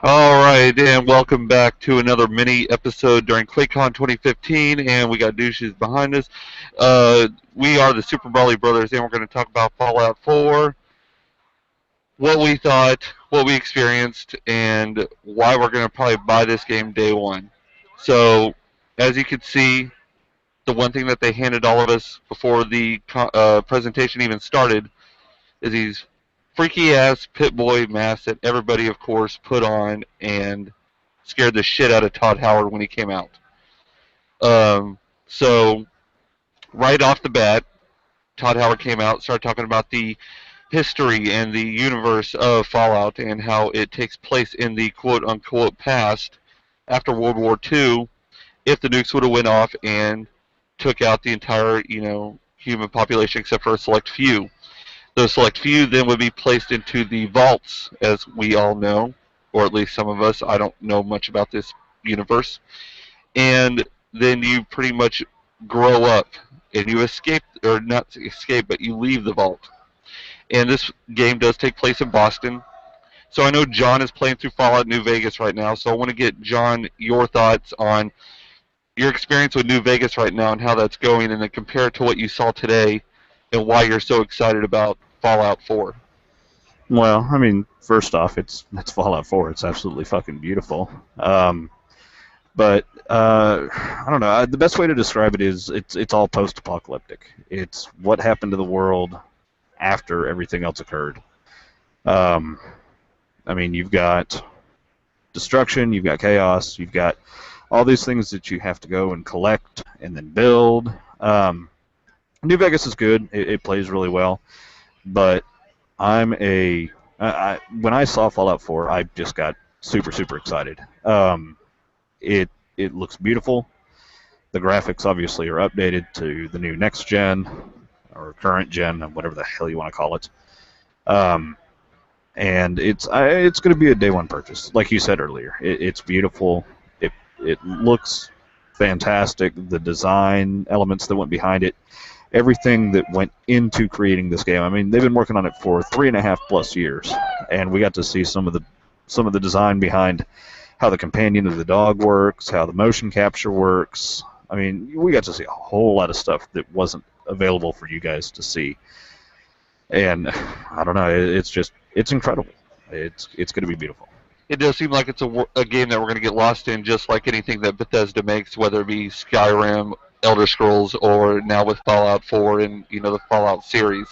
All right, and welcome back to another mini episode during Quakecon 2015, and we got douches behind us. We are the Super Brawly Brothers, and we're going to talk about Fallout 4, what we thought, what we experienced, and why we're going to probably buy this game day one. So, as you can see, the one thing that they handed all of us before the presentation even started is these freaky ass Pit Boy masks that everybody, of course, put on and scared the shit out of Todd Howard when he came out. So right off the bat, Todd Howard came out, started talking about the history and the universe of Fallout and how it takes place in the quote unquote past after World War II. If the nukes would have went off and took out the entire, human population except for a select few. Those select few then would be placed into the vaults, as we all know, or at least some of us. I don't know much about this universe. And then you pretty much grow up and you escape, or not escape, but you leave the vault. And this game does take place in Boston. So I know John is playing through Fallout New Vegas right now. So I want to get, John, your thoughts on your experience with New Vegas right now and how that's going, and then compare it to what you saw today and why you're so excited about Fallout 4. Well, I mean, first off, it's Fallout 4. It's absolutely fucking beautiful. But I don't know. The best way to describe it is it's all post-apocalyptic. It's what happened to the world after everything else occurred. Um, I mean, you've got destruction, you've got chaos, you've got all these things that you have to go and collect and then build. New Vegas is good. It plays really well, but when I saw Fallout 4, I just got super excited. It looks beautiful. The graphics obviously are updated to the new next gen or current gen, whatever the hell you want to call it. And it's going to be a day one purchase, like you said earlier. It's beautiful. It looks fantastic. The design elements that went behind it, everything that went into creating this game. I mean, they've been working on it for 3.5+ years, and we got to see some of the design behind how the companion of the dog works, how the motion capture works. I mean, we got to see a whole lot of stuff that wasn't available for you guys to see. And I don't know, it's incredible. It's going to be beautiful. It does seem like it's a game that we're going to get lost in, just like anything that Bethesda makes, whether it be Skyrim, Elder Scrolls, or now with Fallout 4 and the Fallout series.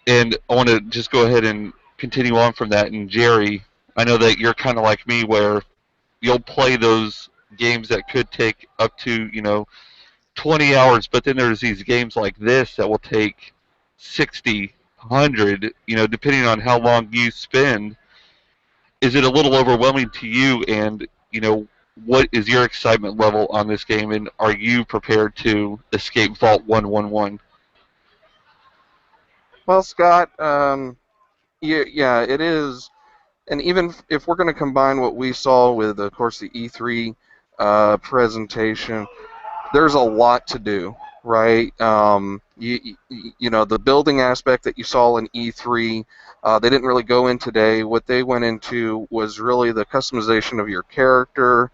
And I want to just go ahead and continue on from that. And Jerry, I know that you're kind of like me, where you'll play those games that could take up to 20 hours, but then there's these games like this that will take 60, 100, depending on how long you spend. Is it a little overwhelming to you? And what is your excitement level on this game? And are you prepared to escape Vault 111? Well, Scott, yeah, it is. And even if we're going to combine what we saw with, of course, the E3 presentation, there's a lot to do, right? The building aspect that you saw in E3, they didn't really go in today. What they went into was really the customization of your character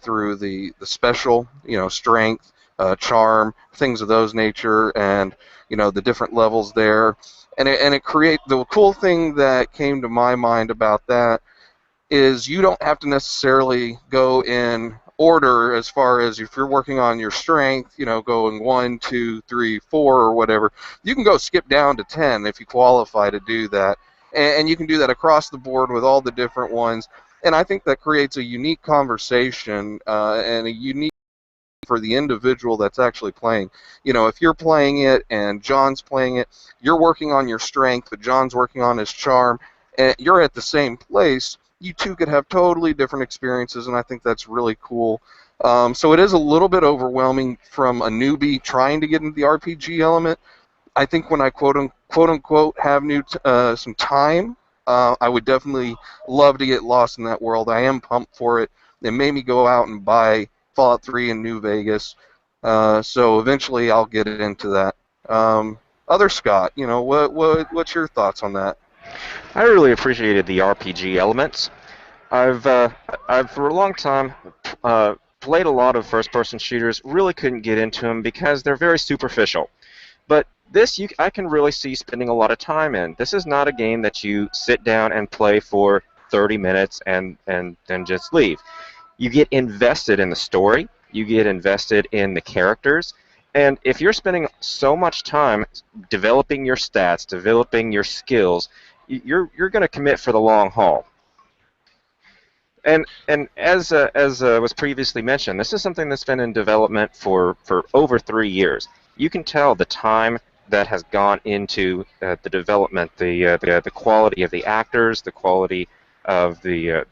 through the special, strength, charm, things of those nature, and the different levels there. And it create the cool thing that came to my mind about that is you don't have to necessarily go in order as far as if you're working on your strength, going 1, 2, 3, 4 or whatever. You can go skip down to 10 if you qualify to do that, and you can do that across the board with all the different ones. And I think that creates a unique conversation and a unique for the individual that's actually playing. If you're playing it and John's playing it, you're working on your strength, but John's working on his charm, and you're at the same place. You two could have totally different experiences, and I think that's really cool. So it is a little bit overwhelming from a newbie trying to get into the RPG element. I think when I quote unquote have some time, I would definitely love to get lost in that world. I am pumped for it. It made me go out and buy Fallout 3 in New Vegas. So eventually I'll get into that. Other Scott, what's your thoughts on that? I really appreciated the RPG elements. I've for a long time played a lot of first-person shooters. Really couldn't get into them because they're very superficial. But this, I can really see spending a lot of time in. This is not a game that you sit down and play for 30 minutes and then just leave. You get invested in the story. You get invested in the characters. And if you're spending so much time developing your stats, developing your skills, you're going to commit for the long haul. And as was previously mentioned, this is something that's been in development for over 3 years. You can tell the time that has gone into the development, the quality of the actors, the quality of the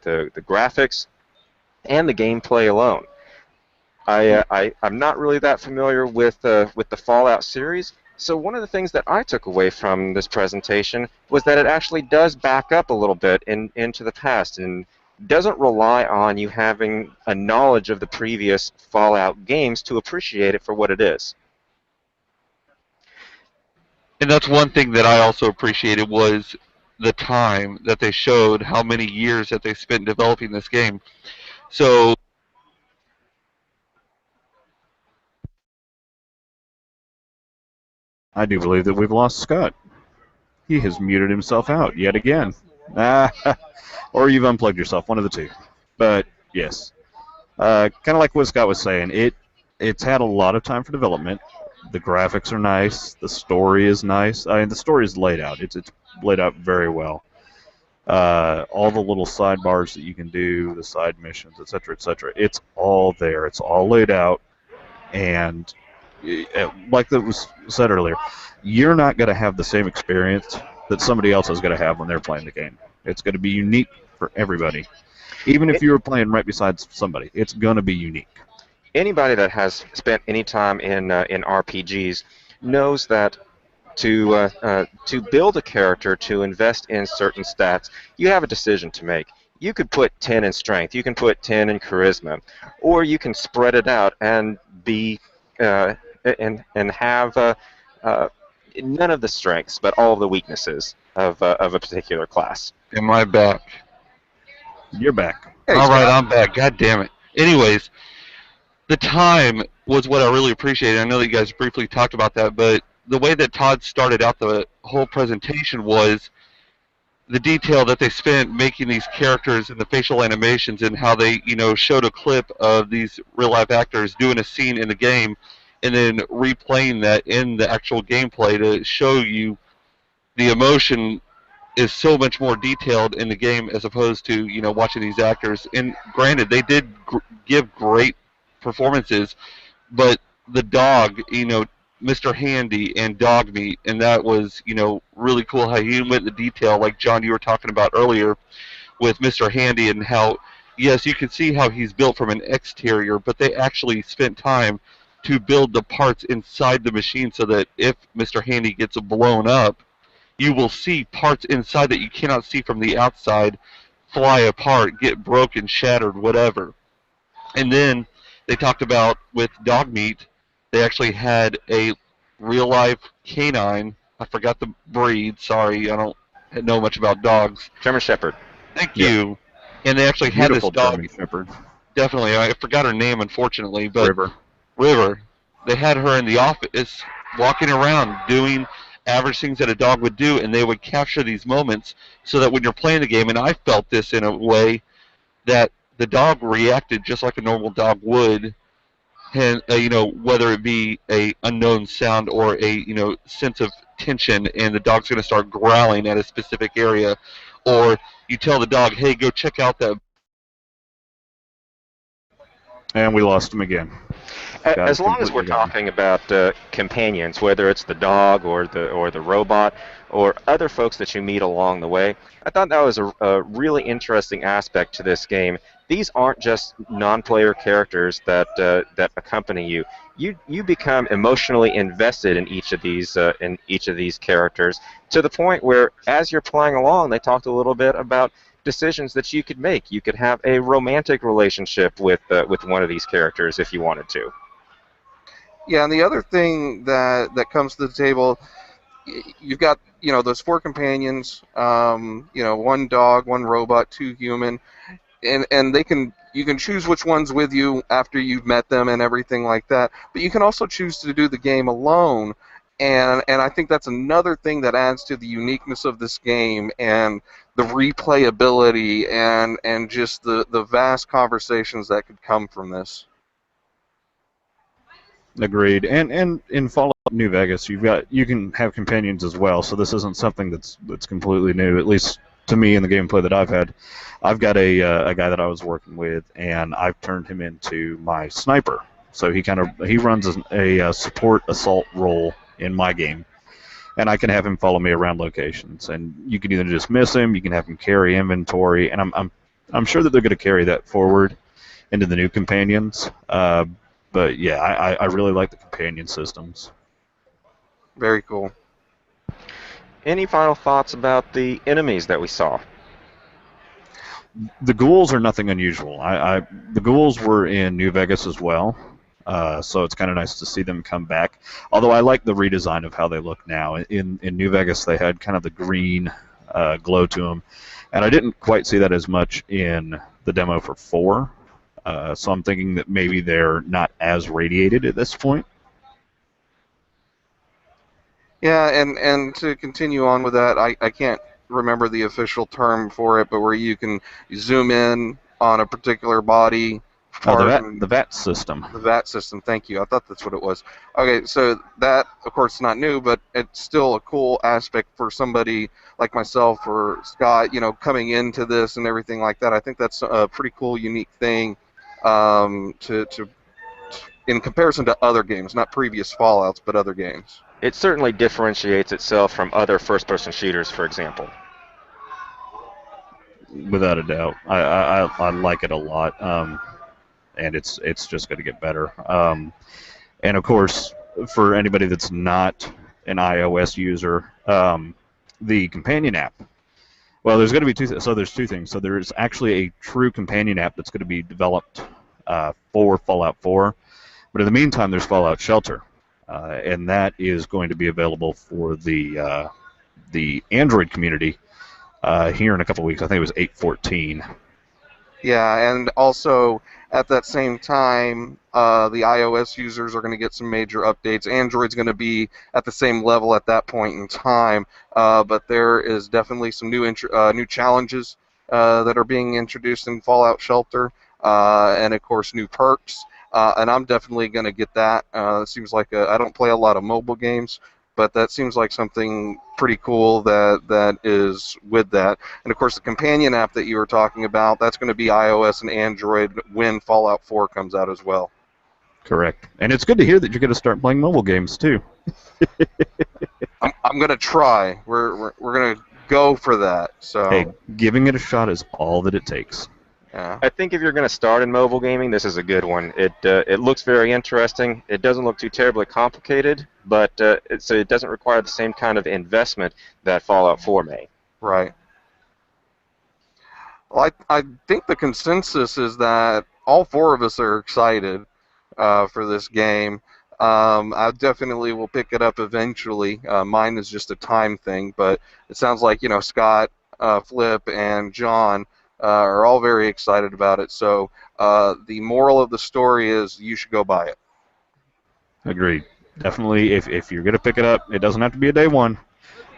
graphics, and the gameplay alone. I'm not really that familiar with the Fallout series, so one of the things that I took away from this presentation was that it actually does back up a little bit into the past and doesn't rely on you having a knowledge of the previous Fallout games to appreciate it for what it is. And that's one thing that I also appreciated was the time that they showed, how many years that they spent developing this game. So I do believe that we've lost Scott. He has muted himself out yet again. Or you've unplugged yourself, one of the two. But yes, kind of like what Scott was saying, it's had a lot of time for development. The graphics are nice. The story is nice. I mean, the story is laid out. It's laid out very well. All the little sidebars that you can do, the side missions, etc., etc. It's all there. It's all laid out, and like that was said earlier, you're not going to have the same experience that somebody else is going to have when they're playing the game. It's going to be unique for everybody. Even if you were playing right beside somebody, it's going to be unique. Anybody that has spent any time in RPGs knows that to build a character, to invest in certain stats, you have a decision to make. You could put 10 in strength, you can put 10 in charisma, or you can spread it out and be and have none of the strengths, but all of the weaknesses of a particular class. am I back? You're back. Hey, All right, Scott. I'm back. God damn it. Anyways, the time was what I really appreciated. I know that you guys briefly talked about that, but the way that Todd started out the whole presentation was the detail that they spent making these characters and the facial animations and how they, showed a clip of these real life actors doing a scene in the game and then replaying that in the actual gameplay to show you the emotion is so much more detailed in the game as opposed to watching these actors. And granted, they did give great performances, but the dog, Mr. Handy and Dog Meat, and that was really cool how he went into detail, like John, you were talking about earlier with Mr. Handy and how yes, you can see how he's built from an exterior, but they actually spent time to build the parts inside the machine so that if Mr. Handy gets blown up, you will see parts inside that you cannot see from the outside fly apart, get broken, shattered, whatever. And then they talked about with dog meat, they actually had a real life canine. I forgot the breed. Sorry, I don't know much about dogs. German Shepherd. Thank Yeah. you. And they actually had Beautiful this dog. German Shepherd. Definitely, I forgot her name, unfortunately, but River. River. They had her in the office walking around doing average things that a dog would do, and they would capture these moments so that when you're playing the game, and I felt this in a way that the dog reacted just like a normal dog would, and whether it be a unknown sound or a sense of tension, and the dog's going to start growling at a specific area, or you tell the dog, hey, go check out that. And we lost him again. As long as we're completely gone. talking about companions, whether it's the dog or the robot or other folks that you meet along the way, I thought that was a really interesting aspect to this game. These aren't just non-player characters that accompany you. You become emotionally invested in each of these characters to the point where, as you're playing along, they talked a little bit about decisions that you could make. You could have a romantic relationship with one of these characters if you wanted to. Yeah, and the other thing that comes to the table, you've got those four companions, one dog, one robot, two human, and you can choose which one's with you after you've met them and everything like that. But you can also choose to do the game alone, and I think that's another thing that adds to the uniqueness of this game and the replayability and just the vast conversations that could come from this. Agreed. And in Fallout New Vegas, you can have companions as well. So this isn't something that's completely new, at least to me in the gameplay that I've had. I've got a guy that I was working with, and I've turned him into my sniper. So he runs a support assault role in my game, and I can have him follow me around locations. And you can either just miss him, you can have him carry inventory, and I'm sure that they're going to carry that forward into the new companions. But yeah, I really like the companion systems. Very cool. Any final thoughts about the enemies that we saw? The ghouls are nothing unusual. The ghouls were in New Vegas as well, so it's kind of nice to see them come back. Although I like the redesign of how they look now. In New Vegas, they had kind of the green glow to them, and I didn't quite see that as much in the demo for 4. So I'm thinking that maybe they're not as radiated at this point. Yeah, and to continue on with that, I can't remember the official term for it, but where you can zoom in on a particular body part. The VAT system. The VAT system, thank you. I thought that's what it was. Okay, so that, of course, is not new, but it's still a cool aspect for somebody like myself or Scott, coming into this and everything like that. I think that's a pretty cool, unique thing to in comparison to other games, not previous Fallouts, but other games. It certainly differentiates itself from other first-person shooters, for example. Without a doubt, I like it a lot, and it's just going to get better. And of course, for anybody that's not an iOS user, the companion app. Well, there's going to be two. So there's two things. So there's actually a true companion app that's going to be developed for Fallout 4. But in the meantime, there's Fallout Shelter, and that is going to be available for the Android community here in a couple weeks. I think it was 8/14. Yeah, and also at that same time, the iOS users are going to get some major updates. Android's going to be at the same level at that point in time, but there is definitely some new challenges that are being introduced in Fallout Shelter, and of course new perks. And I'm definitely going to get that. It seems like I don't play a lot of mobile games, but that seems like something pretty cool that is with that. And of course, the companion app that you were talking about, that's going to be iOS and Android when Fallout 4 comes out as well. Correct. And it's good to hear that you're going to start playing mobile games too. I'm going to try. We're going to go for that. So hey, giving it a shot is all that it takes. Yeah. I think if you're going to start in mobile gaming, this is a good one. It looks very interesting. It doesn't look too terribly complicated, but it doesn't require the same kind of investment that Fallout 4 may. Right. Well, I think the consensus is that all 4 of us are excited for this game. I definitely will pick it up eventually. Mine is just a time thing, but it sounds like Scott, Flip, and John are all very excited about it. So the moral of the story is you should go buy it. Agreed. Definitely, if you're going to pick it up, it doesn't have to be a day one,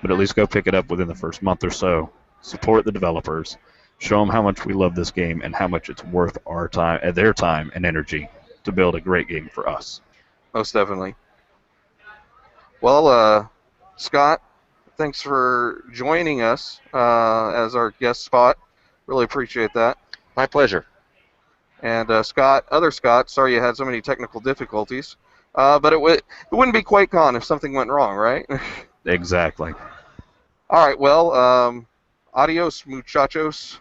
but at least go pick it up within the first month or so. Support the developers. Show them how much we love this game and how much it's worth our time, their time and energy to build a great game for us. Most definitely. Well, Scott, thanks for joining us as our guest spot. Really appreciate that. My pleasure. And Scott, sorry you had so many technical difficulties. But it wouldn't be Quakecon if something went wrong, right? Exactly. All right, well, adios, muchachos.